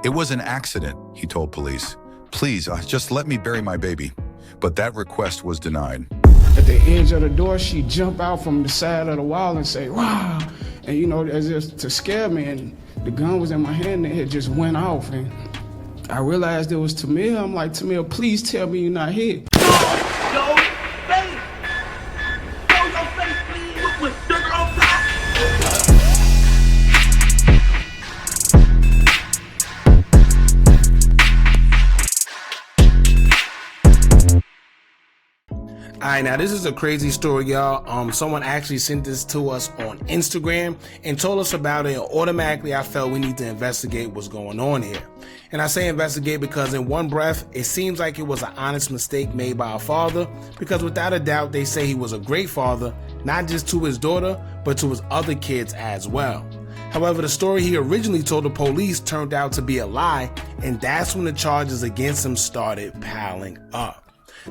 It was an accident, he told police. Please, just let me bury my baby. But that request was denied. At the edge of the door, she jumped out from the side of the wall and say, "Wow!" And you know, as if to scare me, and the gun was in my hand and it just went off. And I realized it was Tamea. I'm like, Tamea, please tell me you're not here. Alright, now this is a crazy story, y'all. Someone actually sent this to us on Instagram and told us about it, and automatically I felt we need to investigate what's going on here. And I say investigate because in one breath, it seems like it was an honest mistake made by a father, because without a doubt, they say he was a great father, not just to his daughter, but to his other kids as well. However, the story he originally told the police turned out to be a lie, and that's when the charges against him started piling up.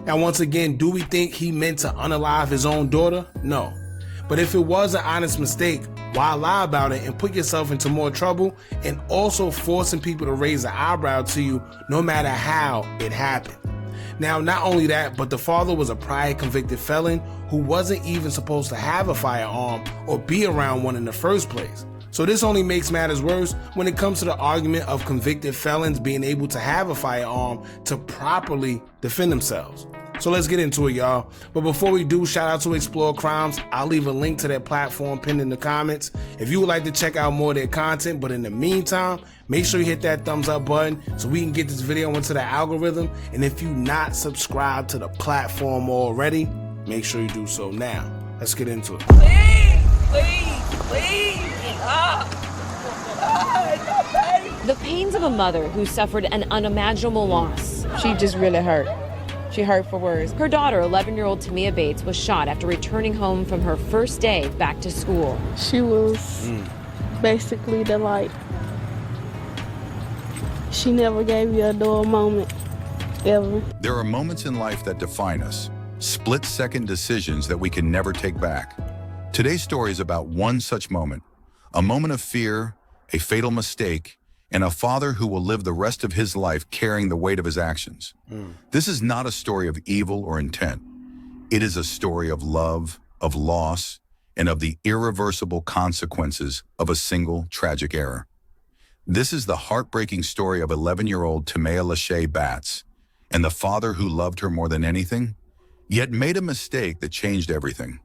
Now, once again, do we think he meant to unalive his own daughter? No. But if it was an honest mistake, why lie about it and put yourself into more trouble and also forcing people to raise an eyebrow to you no matter how it happened? Now, not only that, but the father was a prior convicted felon who wasn't even supposed to have a firearm or be around one in the first place. So this only makes matters worse when it comes to the argument of convicted felons being able to have a firearm to properly defend themselves. So let's get into it, y'all. But before we do, shout out to Explore Crimes. I'll leave a link to their platform pinned in the comments if you would like to check out more of their content. But in the meantime, make sure you hit that thumbs up button so we can get this video into the algorithm. And if you're not subscribed to the platform already, make sure you do so now. Let's get into it. Please. The pains of a mother who suffered an unimaginable loss. She just really hurt. She hurt for words. Her daughter, 11-year-old Tamea Bates, was shot after returning home from her first day back to school. She was basically the light. She never gave you a dull moment, ever. There are moments in life that define us, split-second decisions that we can never take back. Today's story is about one such moment, a moment of fear, a fatal mistake, and a father who will live the rest of his life carrying the weight of his actions. This is not a story of evil or intent. It is a story of love, of loss, and of the irreversible consequences of a single tragic error. This is the heartbreaking story of 11-year-old Tamea Bates, and the father who loved her more than anything, yet made a mistake that changed everything.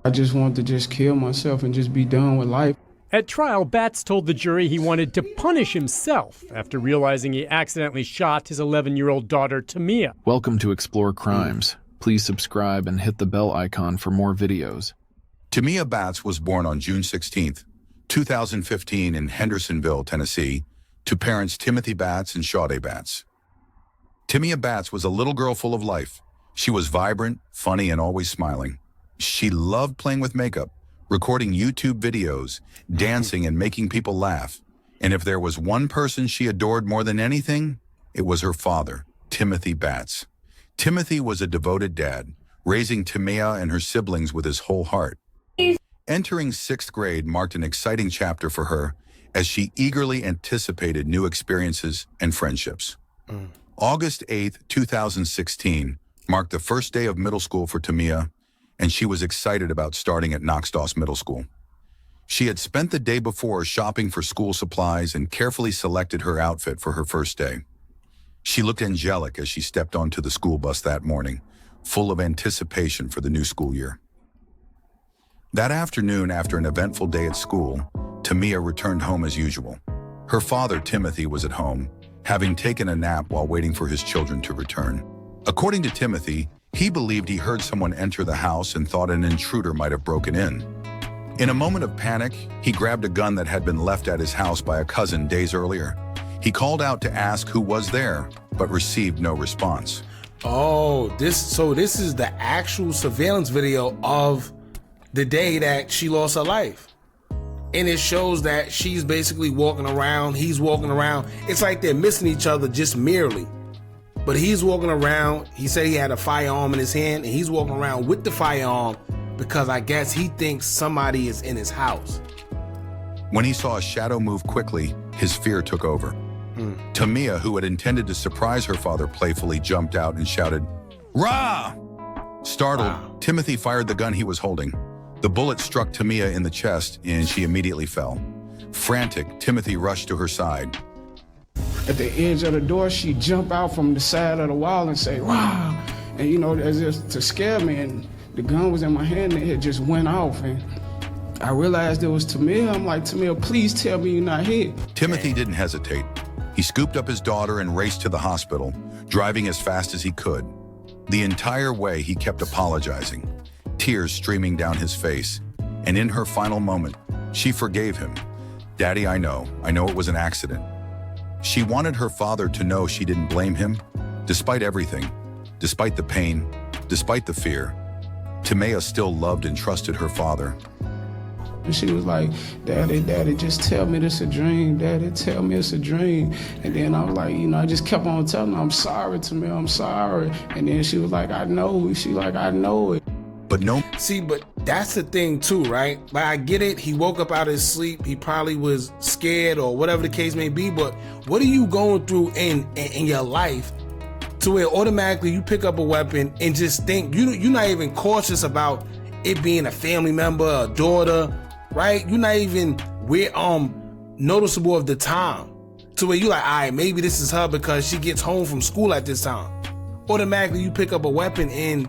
I just wanted to just kill myself and just be done with life. At trial, Bates told the jury he wanted to punish himself after realizing he accidentally shot his 11-year-old daughter, Tamea. Welcome to Explore Crimes. Please subscribe and hit the bell icon for more videos. Tamea Bates was born on June 16, 2015 in Hendersonville, Tennessee, to parents Timothy Bates and Sh0t Bates. Tamea Bates was a little girl full of life. She was vibrant, funny, and always smiling. She loved playing with makeup, recording YouTube videos, dancing, and making people laugh. And if there was one person she adored more than anything, it was her father, Timothy Bates. Timothy was a devoted dad, raising Tamea and her siblings with his whole heart. Entering 6th grade marked an exciting chapter for her as she eagerly anticipated new experiences and friendships. August 8, 2016 marked the first day of middle school for Tamea, and she was excited about starting at Knoxdoss Middle School. She had spent the day before shopping for school supplies and carefully selected her outfit for her first day. She looked angelic as she stepped onto the school bus that morning, full of anticipation for the new school year. That afternoon, after an eventful day at school, Tamea returned home as usual. Her father, Timothy, was at home, having taken a nap while waiting for his children to return. According to Timothy, he believed he heard someone enter the house and thought an intruder might have broken in. In a moment of panic, he grabbed a gun that had been left at his house by a cousin days earlier. He called out to ask who was there, but received no response. Oh, this is the actual surveillance video of the day that she lost her life. And it shows that she's basically walking around, he's walking around. It's like they're missing each other just merely. But he's walking around, he said he had a firearm in his hand, and he's walking around with the firearm because I guess he thinks somebody is in his house. When he saw a shadow move quickly, his fear took over. Tamea, who had intended to surprise her father, playfully jumped out and shouted, "Rah!" Startled, Timothy fired the gun he was holding. The bullet struck Tamea in the chest and she immediately fell. Frantic, Timothy rushed to her side. At the edge of the door, she'd jump out from the side of the wall and say, "Wow!" And you know, as if to scare me, and the gun was in my hand and it just went off. And I realized it was Tamea. I'm like, "Tamea, please tell me you're not hit." Timothy didn't hesitate. He scooped up his daughter and raced to the hospital, driving as fast as he could. The entire way he kept apologizing, tears streaming down his face. And in her final moment, she forgave him. "Daddy, I know it was an accident." She wanted her father to know she didn't blame him, despite everything, despite the pain, despite the fear. Tamea still loved and trusted her father. And she was like, Daddy, just tell me this a dream. Daddy, tell me it's a dream. And then I was like, I just kept on telling her, "I'm sorry, Tamea, I'm sorry." And then she was like, "I know." She like, "I know it." But no. See, but that's the thing too, right? Like, I get it. He woke up out of his sleep. He probably was scared or whatever the case may be. But what are you going through in your life to where automatically you pick up a weapon and just think you're not even cautious about it being a family member, a daughter, right? You're not even noticeable of the time to where you're like, all right, maybe this is her because she gets home from school at this time. Automatically you pick up a weapon and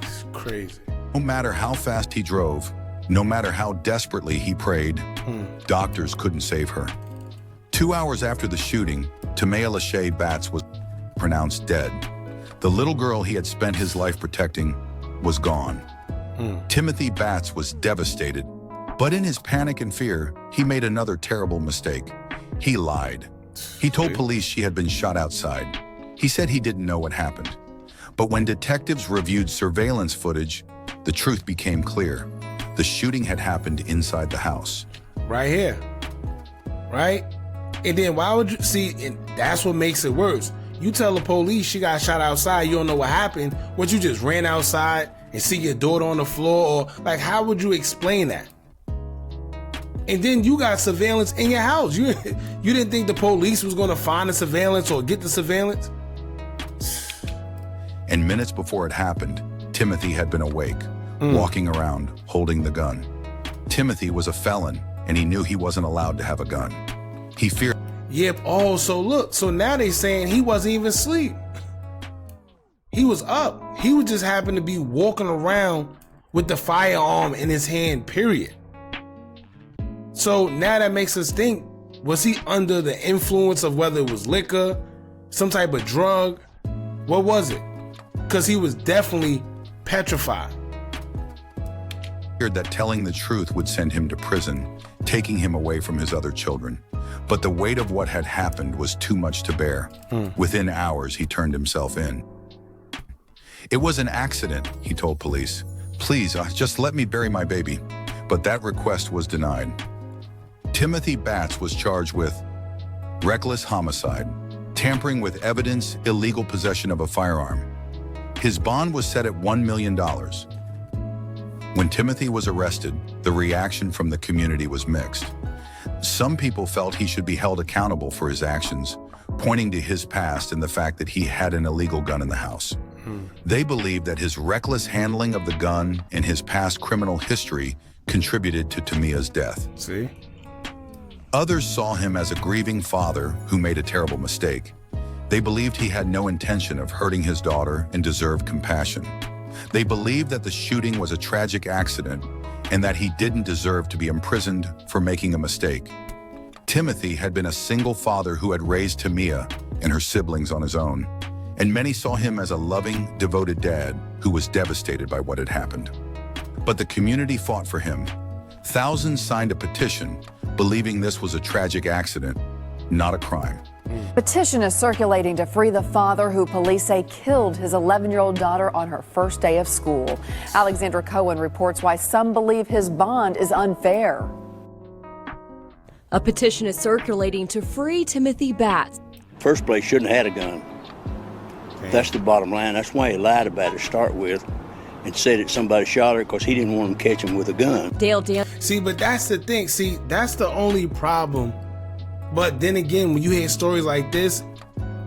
it's crazy. No matter how fast he drove, no matter how desperately he prayed, doctors couldn't save her. 2 hours after the shooting, Tamea Lachey Batts was pronounced dead. The little girl he had spent his life protecting was gone. Timothy Batts was devastated, but in his panic and fear, he made another terrible mistake. He lied. He told police she had been shot outside. He said he didn't know what happened. But when detectives reviewed surveillance footage, the truth became clear. The shooting had happened inside the house. Right here, right? And then why would you see, and that's what makes it worse. You tell the police she got shot outside, you don't know what happened. What, you just ran outside and see your daughter on the floor? Or like, how would you explain that? And then you got surveillance in your house. You didn't think the police was gonna find the surveillance or get the surveillance? And minutes before it happened, Timothy had been awake, walking around, holding the gun. Timothy was a felon, and he knew he wasn't allowed to have a gun. He feared. Yep. Oh, so look. So now they saying he wasn't even asleep. He was up. He would just happen to be walking around with the firearm in his hand, period. So now that makes us think, was he under the influence of whether it was liquor, some type of drug? What was it? Because he was definitely petrified. Feared that telling the truth would send him to prison, taking him away from his other children. But the weight of what had happened was too much to bear. Within hours, he turned himself in. "It was an accident," he told police. "Please, just let me bury my baby." But that request was denied. Timothy Batts was charged with reckless homicide, tampering with evidence, illegal possession of a firearm. His bond was set at $1 million. When Timothy was arrested, the reaction from the community was mixed. Some people felt he should be held accountable for his actions, pointing to his past and the fact that he had an illegal gun in the house. They believed that his reckless handling of the gun and his past criminal history contributed to Tamea's death. See? Others saw him as a grieving father who made a terrible mistake. They believed he had no intention of hurting his daughter and deserved compassion. They believed that the shooting was a tragic accident and that he didn't deserve to be imprisoned for making a mistake. Timothy had been a single father who had raised Tamea and her siblings on his own, and many saw him as a loving, devoted dad who was devastated by what had happened. But the community fought for him. Thousands signed a petition believing this was a tragic accident, not a crime. Petition is circulating to free the father who police say killed his 11-year-old daughter on her first day of school. Alexandra Cohen reports why some believe his bond is unfair. A petition is circulating to free Timothy Batts. First place, shouldn't have had a gun. That's the bottom line. That's why he lied about it to start with and said that somebody shot her because he didn't want them to catch him with a gun. Dale. See, but that's the thing. See, that's the only problem But then again, when you hear stories like this,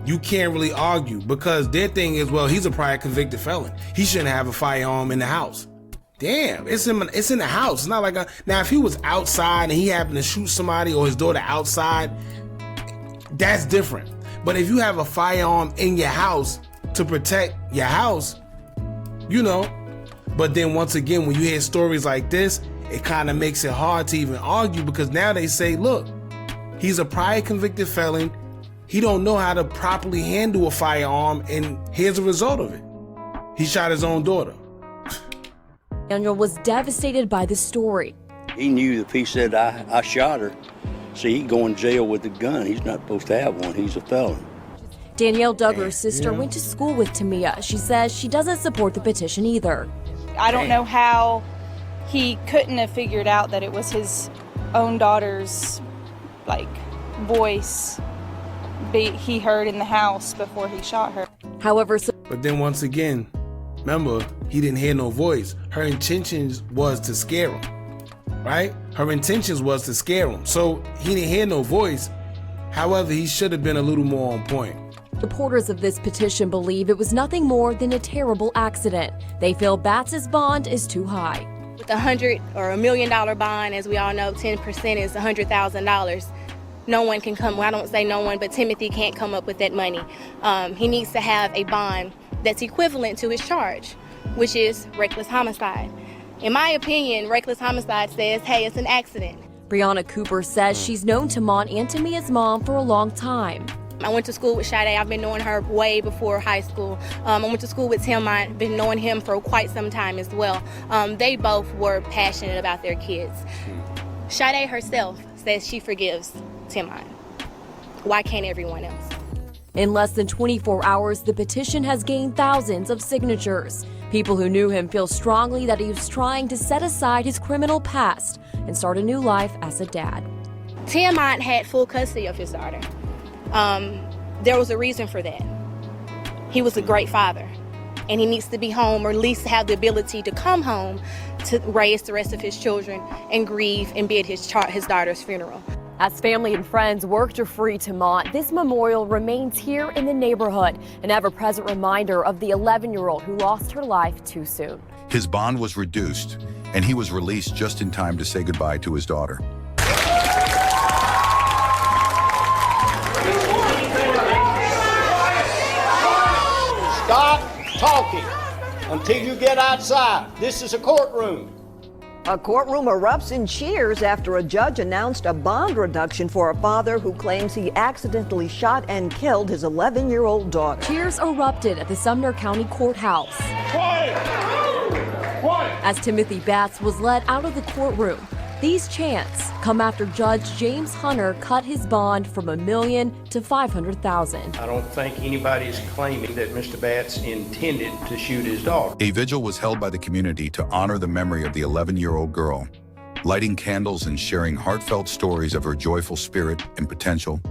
you can't really argue, because their thing is, well, he's a prior convicted felon. He shouldn't have a firearm in the house. Damn, it's in the house. It's not like now if he was outside and he happened to shoot somebody or his daughter outside, that's different. But if you have a firearm in your house to protect your house, you know. But then once again, when you hear stories like this, it kind of makes it hard to even argue, because now they say, look, he's a prior convicted felon. He don't know how to properly handle a firearm, and here's the result of it. He shot his own daughter. Daniel was devastated by the story. He knew if he said, I shot her, see, he'd go in jail with a gun. He's not supposed to have one. He's a felon. Danielle Duggar's sister went to school with Tamea. She says she doesn't support the petition either. I don't know how he couldn't have figured out that it was his own daughter's, voice he heard in the house before he shot her. However, but then once again, remember, he didn't hear no voice. Her intentions was to scare him, right? Her intentions was to scare him. So he didn't hear no voice. However, he should have been a little more on point. Supporters of this petition believe it was nothing more than a terrible accident. They feel Batts' bond is too high. With $100,000 or $1 million bond, as we all know, 10% is $100,000. No one can come, well, I don't say no one, but Timothy can't come up with that money. He needs to have a bond that's equivalent to his charge, which is reckless homicide. In my opinion, reckless homicide says, hey, it's an accident. Brianna Cooper says she's known Tamont and Tamea's mom for a long time. I went to school with Sh0t. I've been knowing her way before high school. I went to school with Tim. I've been knowing him for quite some time as well. They both were passionate about their kids. Sh0t herself says she forgives Timon. Why can't everyone else? In less than 24 hours, the petition has gained thousands of signatures. People who knew him feel strongly that he was trying to set aside his criminal past and start a new life as a dad. Timon had full custody of his daughter. There was a reason for that. He was a great father, and he needs to be home, or at least have the ability to come home to raise the rest of his children and grieve and be at his daughter's funeral. As family and friends work to free Tamont, this memorial remains here in the neighborhood, an ever-present reminder of the 11-year-old who lost her life too soon. His bond was reduced, and he was released just in time to say goodbye to his daughter. Stop talking until you get outside. This is a courtroom. A courtroom erupts in cheers after a judge announced a bond reduction for a father who claims he accidentally shot and killed his 11-year-old daughter. Cheers erupted at the Sumner County Courthouse. Quiet! Quiet! As Timothy Batts was led out of the courtroom. These chants come after Judge James Hunter cut his bond from $1 million to $500,000. I don't think anybody is claiming that Mr. Batts intended to shoot his daughter. A vigil was held by the community to honor the memory of the 11-year-old girl, lighting candles and sharing heartfelt stories of her joyful spirit and potential,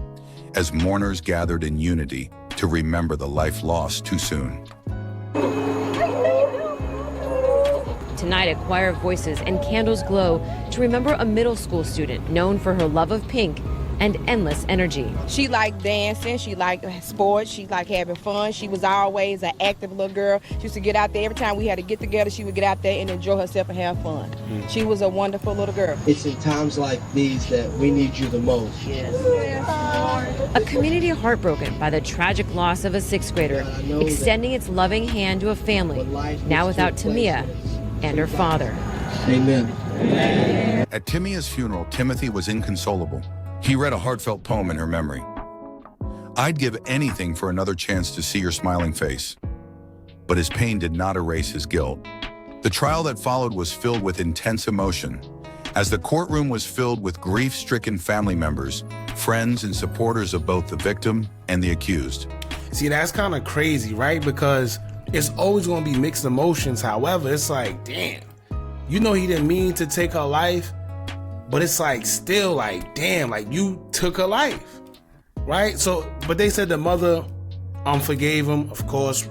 as mourners gathered in unity to remember the life lost too soon. Tonight, a choir of voices and candles glow to remember a middle school student known for her love of pink and endless energy. She liked dancing, she liked sports, she liked having fun. She was always an active little girl. She used to get out there. Every time we had to get together, she would get out there and enjoy herself and have fun. She was a wonderful little girl. It's in times like these that we need you the most. Yes. A community heartbroken by the tragic loss of a sixth grader, extending its loving hand to a family now without Tamea and her father. Amen. At Tamea's funeral, Timothy was inconsolable. He read a heartfelt poem in her memory. I'd give anything for another chance to see your smiling face. But his pain did not erase his guilt. The trial that followed was filled with intense emotion, as the courtroom was filled with grief-stricken family members, friends and supporters of both the victim and the accused. See, that's kind of crazy, right? Because it's always going to be mixed emotions. However, it's like, damn, you know he didn't mean to take her life, but it's like still like, damn, like you took her life, right? So, but they said the mother forgave him, of course.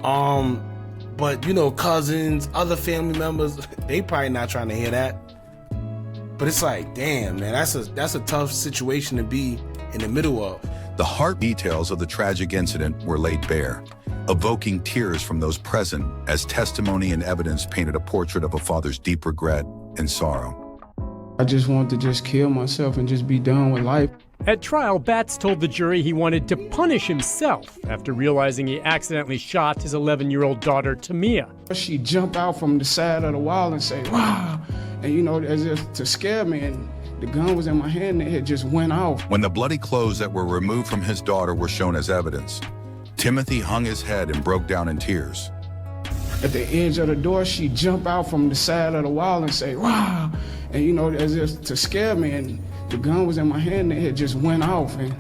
But you know, cousins, other family members, they probably not trying to hear that. But it's like, damn, man, that's a tough situation to be in the middle of. The heart details of the tragic incident were laid bare, evoking tears from those present as testimony and evidence painted a portrait of a father's deep regret and sorrow. I just wanted to just kill myself and just be done with life. At trial, Batts told the jury he wanted to punish himself after realizing he accidentally shot his 11-year-old daughter, Tamea. She jumped out from the side of the wall and say, "Wow," and you know, as if to scare me, and the gun was in my hand and it just went off. When the bloody clothes that were removed from his daughter were shown as evidence, Timothy hung his head and broke down in tears. At the edge of the door, she jumped out from the side of the wall and say, "Wow," and you know, as if to scare me, and the gun was in my hand and it just went off, and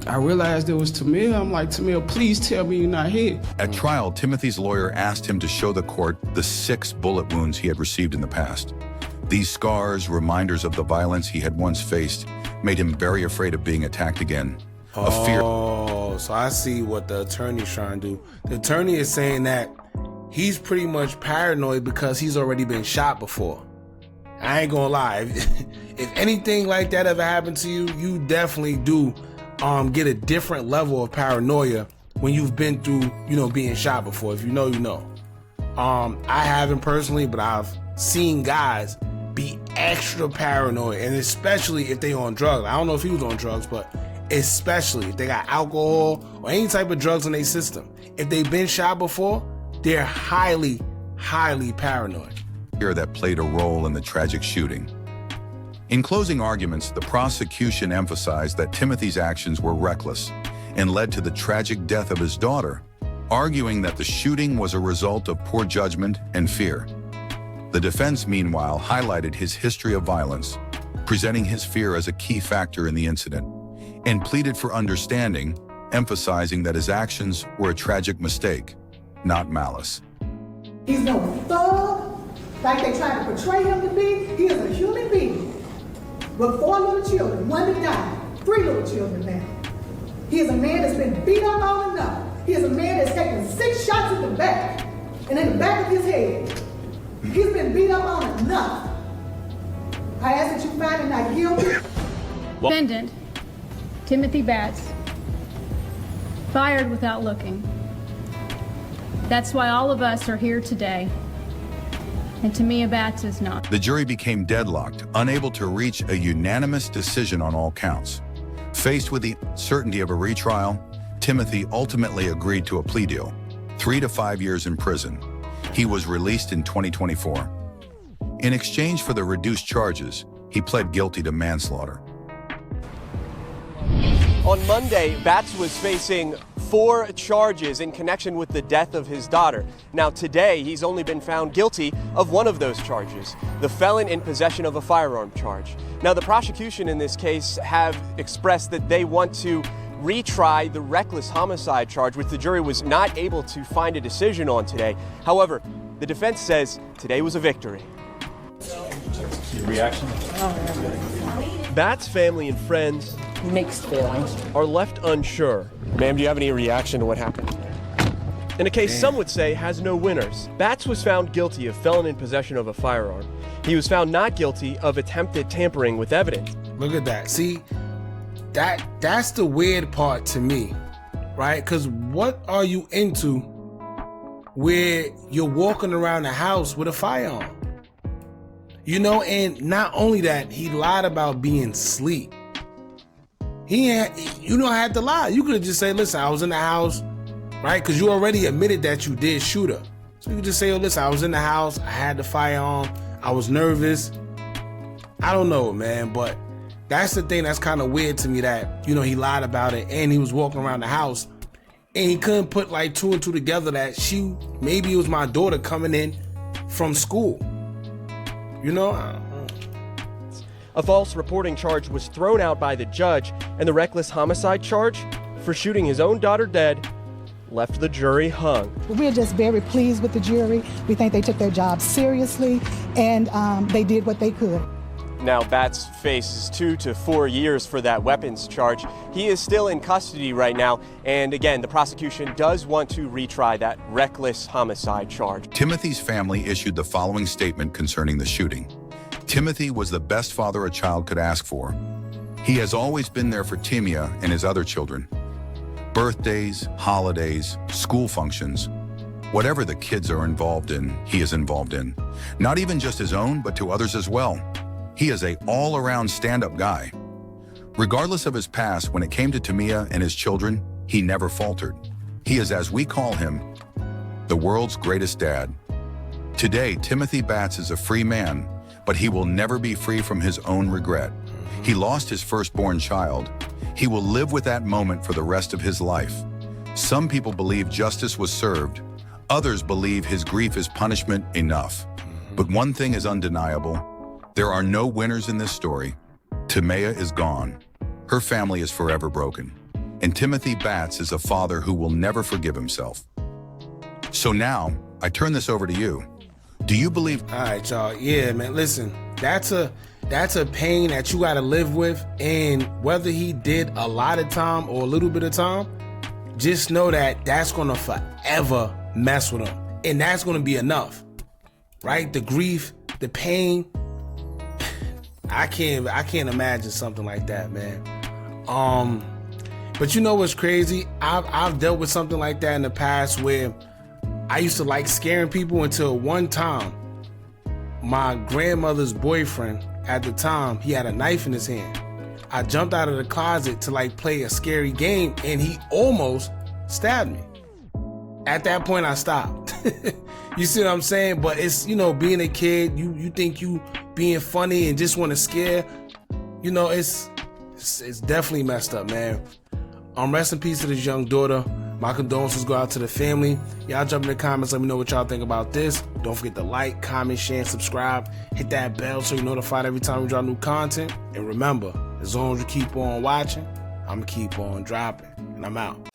I realized it was Tamea. I'm like, "Tamea, please tell me you're not hit." At trial, Timothy's lawyer asked him to show the court the 6 bullet wounds he had received in the past. These scars, reminders of the violence he had once faced, made him very afraid of being attacked again. A fear. Oh, so I see what the attorney's trying to do. The attorney is saying that he's pretty much paranoid because he's already been shot before. I ain't gonna lie. If anything like that ever happened to you, you definitely do get a different level of paranoia when you've been through, being shot before. If you know, you know. I haven't personally, but I've seen guys be extra paranoid, and especially if they on drugs. I don't know if he was on drugs, but especially if they got alcohol or any type of drugs in their system. If they've been shot before, they're highly, highly paranoid. That played a role in the tragic shooting. In closing arguments, the prosecution emphasized that Timothy's actions were reckless and led to the tragic death of his daughter, arguing that the shooting was a result of poor judgment and fear. The defense, meanwhile, highlighted his history of violence, presenting his fear as a key factor in the incident, and pleaded for understanding, emphasizing that his actions were a tragic mistake, not malice. He's no thug, like they try to portray him to be. He is a human being with 4 little children, 1 that died, 3 little children now. He is a man that's been beat up on enough. He is a man that's taken 6 shots in the back and in the back of his head. He's been beat up on enough. I ask that you find him not guilty. Defendant Timothy Batts fired without looking. That's why all of us are here today, and Tamea Batts is not. The jury became deadlocked, unable to reach a unanimous decision on all counts. Faced with the certainty of a retrial, Timothy ultimately agreed to a plea deal, 3 to 5 years in prison. He was released in 2024. In exchange for the reduced charges, he pled guilty to manslaughter. On Monday, Batts was facing 4 charges in connection with the death of his daughter. Now today, he's only been found guilty of one of those charges, the felon in possession of a firearm charge. Now the prosecution in this case have expressed that they want to retry the reckless homicide charge, which the jury was not able to find a decision on today. However, the defense says today was a victory. Your reaction? Batts' family and friends, mixed feelings, are left unsure. Ma'am, do you have any reaction to what happened? In a case some would say has no winners, Batts was found guilty of felon in possession of a firearm. He was found not guilty of attempted tampering with evidence. Look at that. See, that's the weird part to me, right? Because what are you into where you're walking around the house with a firearm? And not only that, he lied about being asleep. I had to lie. You could have just said, listen, I was in the house, right? Because you already admitted that you did shoot her. So you could just say, oh, listen, I was in the house, I had the firearm, I was nervous. I don't know, man, but that's the thing that's kind of weird to me, that, he lied about it and he was walking around the house and he couldn't put like 2 and 2 together that maybe it was my daughter coming in from school. A false reporting charge was thrown out by the judge, and the reckless homicide charge for shooting his own daughter dead left the jury hung. We're just very pleased with the jury. We think they took their job seriously, and they did what they could. Now Batts faces 2 to 4 years for that weapons charge. He is still in custody right now, and again, the prosecution does want to retry that reckless homicide charge. Timothy's family issued the following statement concerning the shooting. Timothy was the best father a child could ask for. He has always been there for Tamea and his other children. Birthdays, holidays, school functions, whatever the kids are involved in, he is involved in. Not even just his own, but to others as well. He is an all-around stand-up guy. Regardless of his past, when it came to Tamea and his children, he never faltered. He is, as we call him, the world's greatest dad. Today, Timothy Batts is a free man, but he will never be free from his own regret. He lost his firstborn child. He will live with that moment for the rest of his life. Some people believe justice was served. Others believe his grief is punishment enough. But one thing is undeniable. There are no winners in this story. Tamea is gone. Her family is forever broken. And Timothy Batts is a father who will never forgive himself. So now, I turn this over to you. Do you believe... All right, y'all. Yeah, man, listen. That's a pain that you gotta live with, and whether he did a lot of time or a little bit of time, just know that that's gonna forever mess with him. And that's gonna be enough, right? The grief, the pain. I can't imagine something like that, man. But you know what's crazy? I've dealt with something like that in the past where I used to like scaring people until one time, my grandmother's boyfriend at the time, he had a knife in his hand. I jumped out of the closet to like play a scary game and he almost stabbed me. At that point, I stopped. You see what I'm saying? But it's, you know, being a kid, you think you being funny and just want to scare, you know, it's definitely messed up, man. Rest in peace to this young daughter. My condolences go out to the family. Y'all jump in the comments, let me know what y'all think about this. Don't forget to like, comment, share, and subscribe. Hit that bell so you're notified every time we drop new content. And remember, as long as you keep on watching, I'm gonna keep on dropping. And I'm out.